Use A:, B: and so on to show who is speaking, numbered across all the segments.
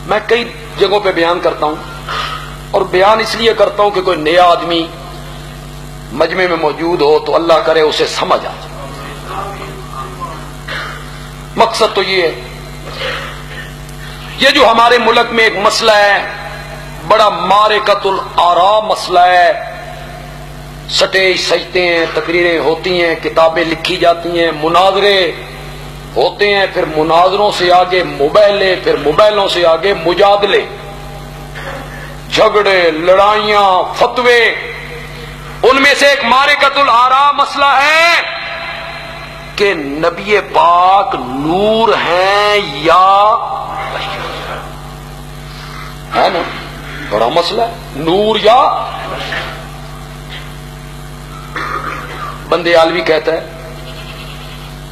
A: میں کئی جگہوں پہ بیان کرتا ہوں، اور بیان اس لیے کرتا ہوں کہ کوئی نیا آدمی مجمع میں موجود ہو تو اللہ کرے اسے سمجھ آ جائے۔ مقصد تو یہ ہے، یہ جو ہمارے ملک میں ایک مسئلہ ہے، بڑا معرکۃ الآراء مسئلہ ہے، سٹیج سجتے ہیں، تقریریں ہوتی ہیں، کتابیں لکھی جاتی ہیں، مناظرے ہوتے ہیں، پھر مناظروں سے آگے مباحثے، پھر مباحثوں سے آگے مجادلے، جھگڑے، لڑائیاں، فتوے۔ ان میں سے ایک معرکۃ الآراء مسئلہ ہے کہ نبی پاک نور ہیں یا ہے نا، بڑا مسئلہ ہے، نور یا بندے عالوی کہتا ہے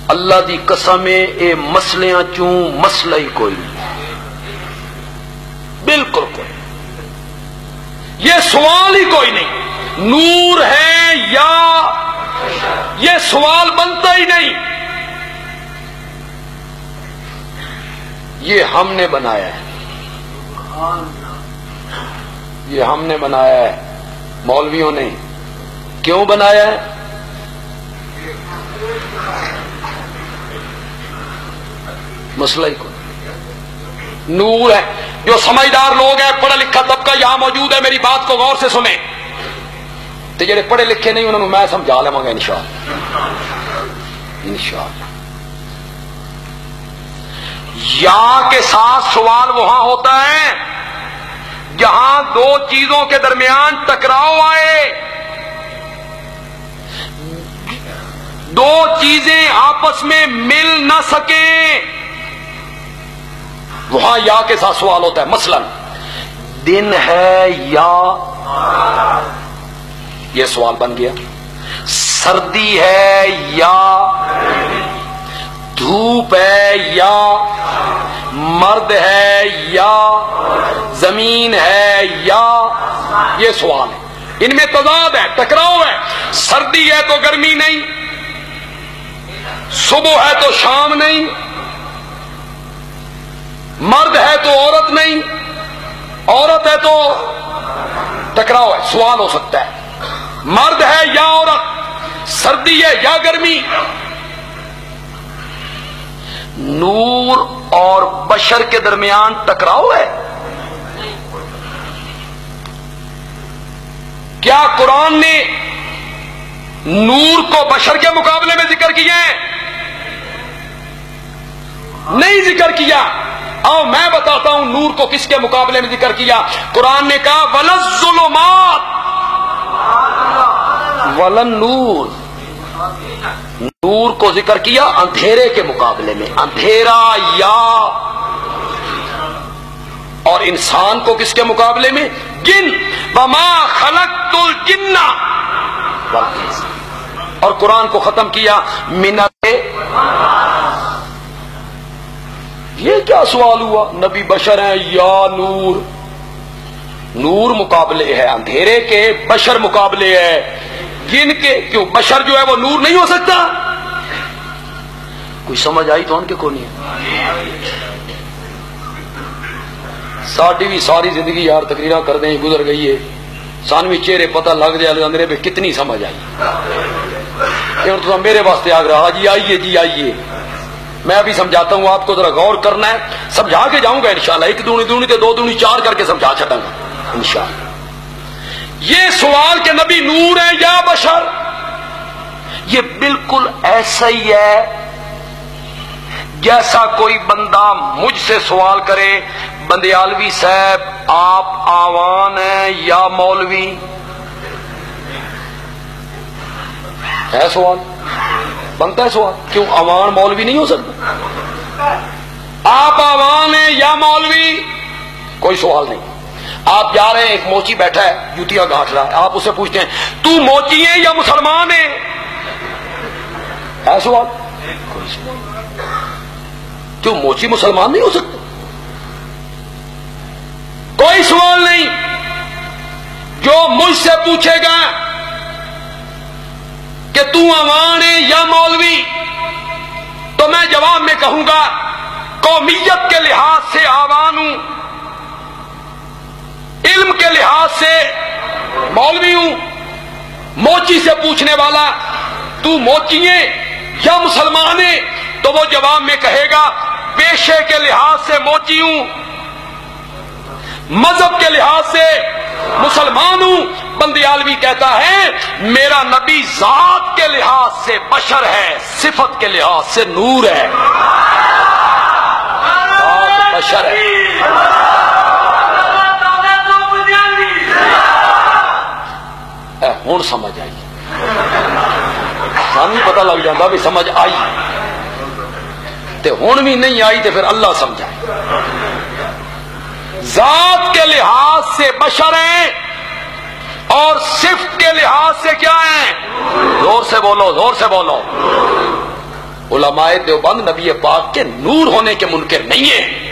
A: اللہ دی قسم اے مسلیاں چوں مسئلہ ہی کوئی نہیں، بالکل کوئی، یہ سوال ہی کوئی نہیں، نور ہے یا یہ سوال بنتا ہی نہیں، یہ ہم نے بنایا ہے، یہ ہم نے بنایا ہے، مولویوں نے۔ کیوں بنایا ہے؟ مسئلہ ہی کوئی، نور ہے۔ جو سمجھدار لوگ ہیں، پڑھا لکھا طبقہ یہاں موجود ہے، میری بات کو غور سے سنیں، تو جڑے پڑھے لکھے نہیں انہوں نے میں سمجھا لوں گا انشاءاللہ۔ یا کے ساتھ سوال وہاں ہوتا ہے جہاں دو چیزوں کے درمیان ٹکراؤ آئے، دو چیزیں آپس میں مل نہ سکیں، وہاں یا کے ساتھ سوال ہوتا ہے۔ مثلا دن ہے یا، یہ سوال بن گیا، سردی ہے یا، دھوپ ہے یا، مرد ہے یا، زمین ہے یا، یہ سوال ہے، ان میں تضاد ہے، ٹکراؤ ہے۔ سردی ہے تو گرمی نہیں، صبح ہے تو شام نہیں، مرد ہے تو عورت نہیں، عورت ہے تو، ٹکراؤ ہے، سوال ہو سکتا ہے، مرد ہے یا عورت، سردی ہے یا گرمی۔ نور اور بشر کے درمیان ٹکراؤ ہے۔ کیا قرآن نے نور کو بشر کے مقابلے میں ذکر کیا ہے؟ نہیں ذکر کیا۔ آؤ میں بتاتا ہوں نور کو کس کے مقابلے میں ذکر کیا۔ قرآن نے کہا وَلَا الظُّلُمَاتُ وَلَا النُّورُ، نور کو ذکر کیا اندھیرے کے مقابلے میں، اندھیرا یا، اور انسان کو کس کے مقابلے میں؟ جن، وَمَا خَلَقْتُ الْجِنَّ وَالْإِنسَ، اور قرآن کو ختم کیا مِنَ۔ یہ کیا سوال ہوا؟ نبی بشر ہیں یا نور؟ نور مقابلے ہے اندھیرے کے، بشر مقابلے ہے جن کے۔ کیوں بشر جو ہے وہ نور نہیں ہو سکتا؟ کوئی سمجھ آئی تو ان کے کو نہیں ہے۔ ساڑھی بھی ساری زندگی یار تقریرہ کر دیں گزر گئی ہے، سانوی چہرے پتہ لگ جائے اندرے پہ کتنی سمجھ آئی۔ تو میرے واسطے آگ رہا جی آئیے جی آئیے، میں ابھی سمجھاتا ہوں آپ کو، ذرا غور کرنا ہے، سمجھا کے جاؤں گا انشاءاللہ، ایک دونی دونی تے دو دونی چار کر کے سمجھا چھٹاں گا انشاءاللہ۔ یہ سوال کہ نبی نور ہے یا بشر، یہ بالکل ایسا ہی ہے جیسا کوئی بندہ مجھ سے سوال کرے بندیالوی صاحب آپ آوان ہیں یا مولوی؟ ہے سوال، بنتا ہے سوال، کیوں آوان مولوی نہیں ہو سکتا؟ آپ آوان ہیں یا مولوی؟ کوئی سوال نہیں۔ آپ جا رہے ہیں، ایک موچی بیٹھا ہے جوتیاں گھاٹ رہا ہے، آپ اسے پوچھتے ہیں تو موچی ہے یا مسلمان ہے؟ ہے سوال؟ کوئی سوال۔ کیوں موچی مسلمان نہیں ہو سکتا؟ کوئی سوال نہیں۔ جو مجھ سے پوچھے گا کہ تو عوان ہے یا مولوی، تو میں جواب میں کہوں گا قومیت کے لحاظ سے عوان ہوں، علم کے لحاظ سے مولوی ہوں، موچی سے پوچھنے والا تو موچی ہے یا مسلمان ہے، تو وہ جواب میں کہے گا پیشے کے لحاظ سے موچی ہوں، مذہب کے لحاظ سے مسلمان ہوں۔ بندیالوی کہتا ہے میرا نبی ذات کے لحاظ سے بشر ہے، صفت کے لحاظ سے نور ہے، ذات بشر ہے۔ ہوں سمجھ آئی، سانو پتہ لگ جاتا بھی سمجھ آئی، تے ہوں بھی نہیں آئی تے پھر اللہ سمجھائے۔ ذات کے لحاظ سے بشر ہیں اور صفت کے لحاظ سے کیا ہیں؟ زور سے بولو، زور سے بولو۔ علماء دیوبند نبی پاک کے نور ہونے کے منکر نہیں ہیں،